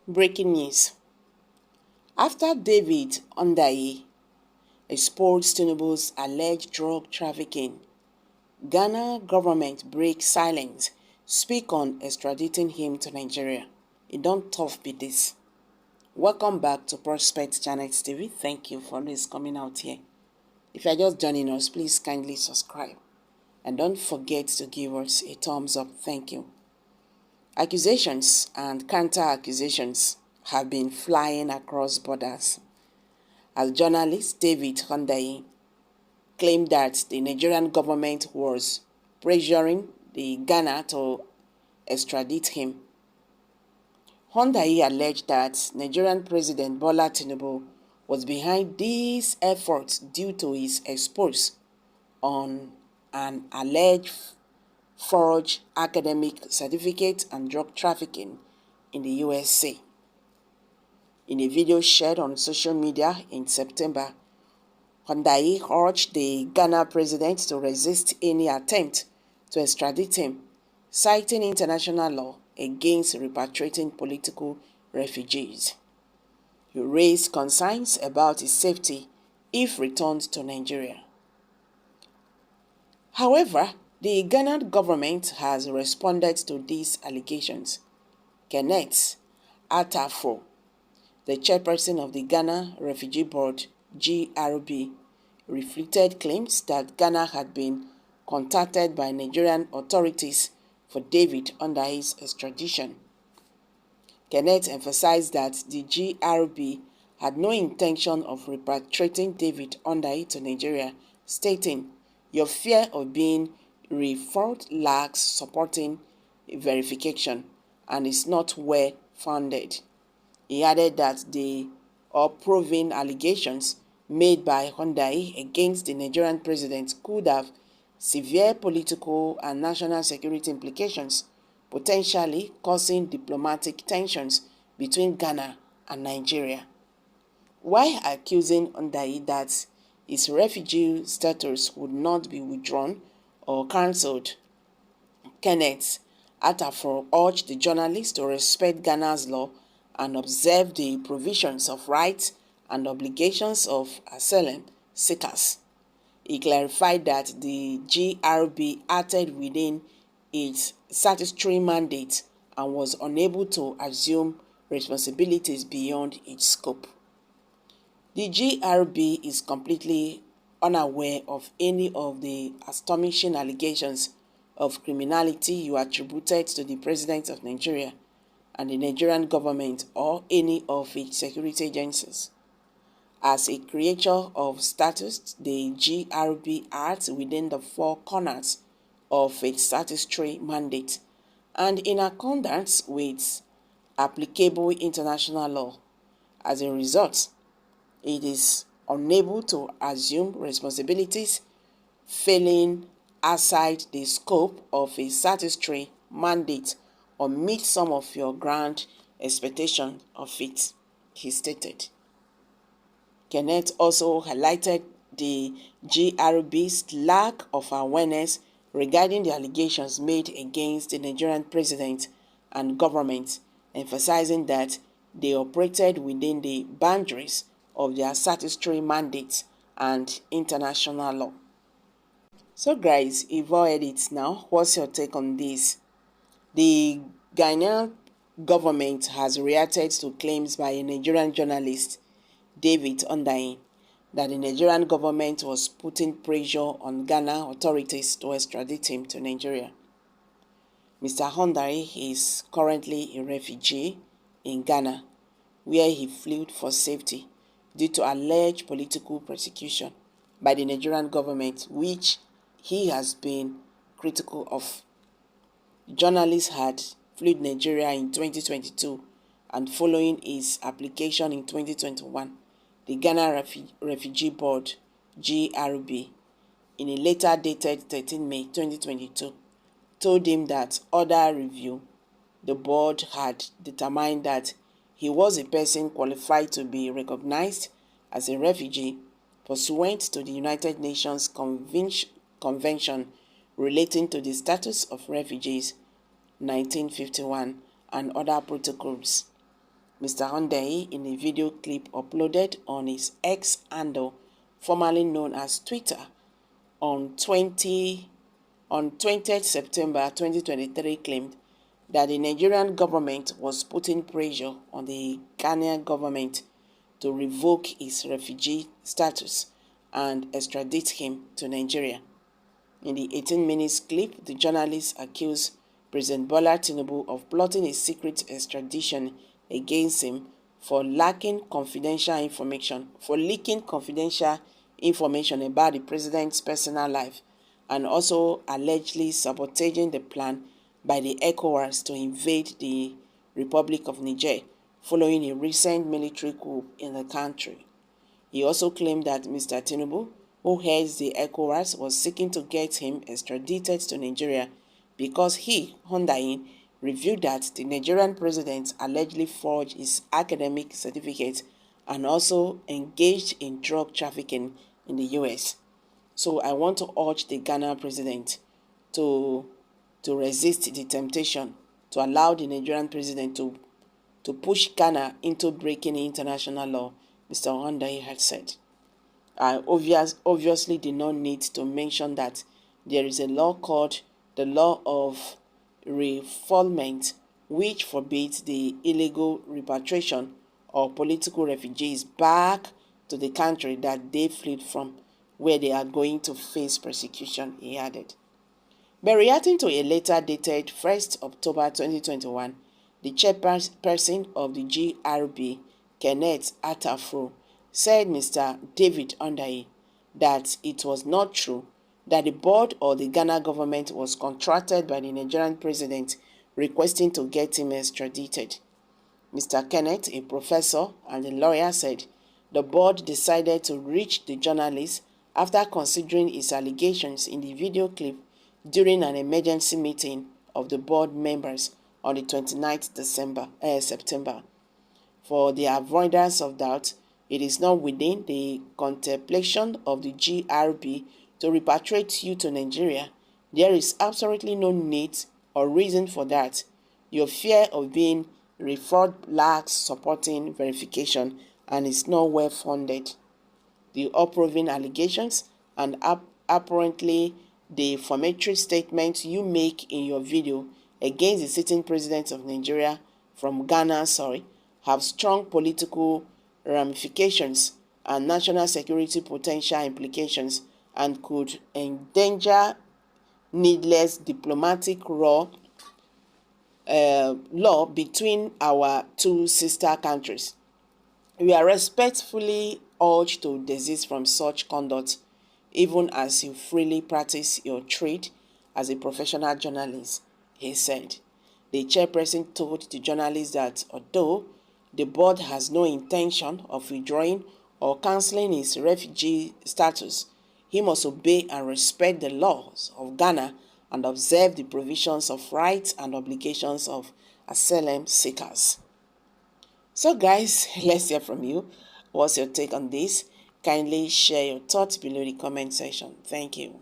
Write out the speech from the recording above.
Breaking news. After David Hundeyin exposed Tinubu's alleged drug trafficking, Ghana government breaks silence, speak on extraditing him to Nigeria. It don't tough be this. Welcome back to Prospect Channel TV. Thank you for this coming out here. If you're just joining us, please kindly subscribe. And don't forget to give us a thumbs up. Thank you. Accusations and counter-accusations have been flying across borders as journalist David Hundeyin claimed that the Nigerian government was pressuring the Ghana to extradite him. Hundeyin alleged that Nigerian President Bola Tinubu was behind these efforts due to his expose on an alleged forged academic certificate and drug trafficking in the USA. In a video shared on social media in September, Hundeyin urged the Ghana president to resist any attempt to extradite him, citing international law against repatriating political refugees. He raised concerns about his safety if returned to Nigeria. However, the Ghanaian government has responded to these allegations. Kenneth Atafo, the chairperson of the Ghana Refugee Board, GRB, refuted claims that Ghana had been contacted by Nigerian authorities for David Hundeyin's extradition. Kenneth emphasized that the GRB had no intention of repatriating David Hundeyin to Nigeria, stating, "Your fear of being referred lacks supporting verification and is not well founded." He added that the unproven allegations made by Hundeyin against the Nigerian president could have severe political and national security implications, potentially causing diplomatic tensions between Ghana and Nigeria. While accusing Hundeyin that his refugee status would not be withdrawn or cancelled, Kenneth Atafo urged the journalist to respect Ghana's law and observe the provisions of rights and obligations of asylum seekers. He clarified that the GRB acted within its statutory mandate and was unable to assume responsibilities beyond its scope. The GRB is completely unaware of any of the astonishing allegations of criminality you attributed to the President of Nigeria and the Nigerian government or any of its security agencies. As a creature of status, the GRB acts within the four corners of its statutory mandate and in accordance with applicable international law. As a result, it is unable to assume responsibilities, failing outside the scope of a statutory mandate or meet some of your grand expectations of it, he stated. Kenneth also highlighted the GRB's lack of awareness regarding the allegations made against the Nigerian president and government, emphasizing that they operated within the boundaries of their statutory mandates and international law. So guys, you've all heard it now. What's your take on this? The Ghanaian government has reacted to claims by a Nigerian journalist, David Hundeyin, that the Nigerian government was putting pressure on Ghana authorities to extradite him to Nigeria. Mr. Hundeyin is currently a refugee in Ghana, where he fled for safety due to alleged political persecution by the Nigerian government, which he has been critical of. The journalist had fled Nigeria in 2022, and following his application in 2021, the Ghana Refugee Board, GRB, in a letter dated 13 May 2022, told him that under review, the board had determined that he was a person qualified to be recognized as a refugee pursuant to the United Nations Convention relating to the status of refugees, 1951, and other protocols. Mr. Hundeyin, in a video clip uploaded on his X handle, formerly known as Twitter, on 20th September 2023, claimed that the Nigerian government was putting pressure on the Ghanaian government to revoke his refugee status and extradite him to Nigeria. In the 18 minutes clip, the journalist accused President Bola Tinubu of plotting a secret extradition against him for leaking confidential information about the president's personal life, and also allegedly sabotaging the plan by the ECOWAS to invade the Republic of Niger following a recent military coup in the country. He also claimed that Mr. Tinubu, who heads the ECOWAS, was seeking to get him extradited to Nigeria because he, Hundeyin, revealed that the Nigerian president allegedly forged his academic certificate and also engaged in drug trafficking in the US. So I want to urge the Ghana president to resist the temptation to allow the Nigerian president to push Ghana into breaking international law, Mr. Hundeyin had said. I obviously did not need to mention that there is a law called the Law of Refoulement, which forbids the illegal repatriation of political refugees back to the country that they fled from, where they are going to face persecution, he added. But reacting to a letter dated 1st October 2021, the chairperson of the GRB, Kenneth Atafro, said Mr. David Hundeyin that it was not true that the board or the Ghana government was contracted by the Nigerian president requesting to get him extradited. Mr. Kenneth, a professor and a lawyer, said the board decided to reach the journalist after considering his allegations in the video clip during an emergency meeting of the board members on the 29th September. For the avoidance of doubt, it is not within the contemplation of the GRB to repatriate you to Nigeria. There is absolutely no need or reason for that. Your fear of being referred lacks supporting verification and is not well founded. The approving allegations and apparently defamatory statements you make in your video against the sitting president of Nigeria from Ghana, have strong political ramifications and national security potential implications and could endanger needless diplomatic law between our two sister countries. We are respectfully urged to desist from such conduct, even as you freely practice your trade as a professional journalist, he said. The chairperson told the journalist that although the board has no intention of withdrawing or cancelling his refugee status, he must obey and respect the laws of Ghana and observe the provisions of rights and obligations of asylum seekers. So guys, let's hear from you. What's your take on this? Kindly share your thoughts below the comment section. Thank you.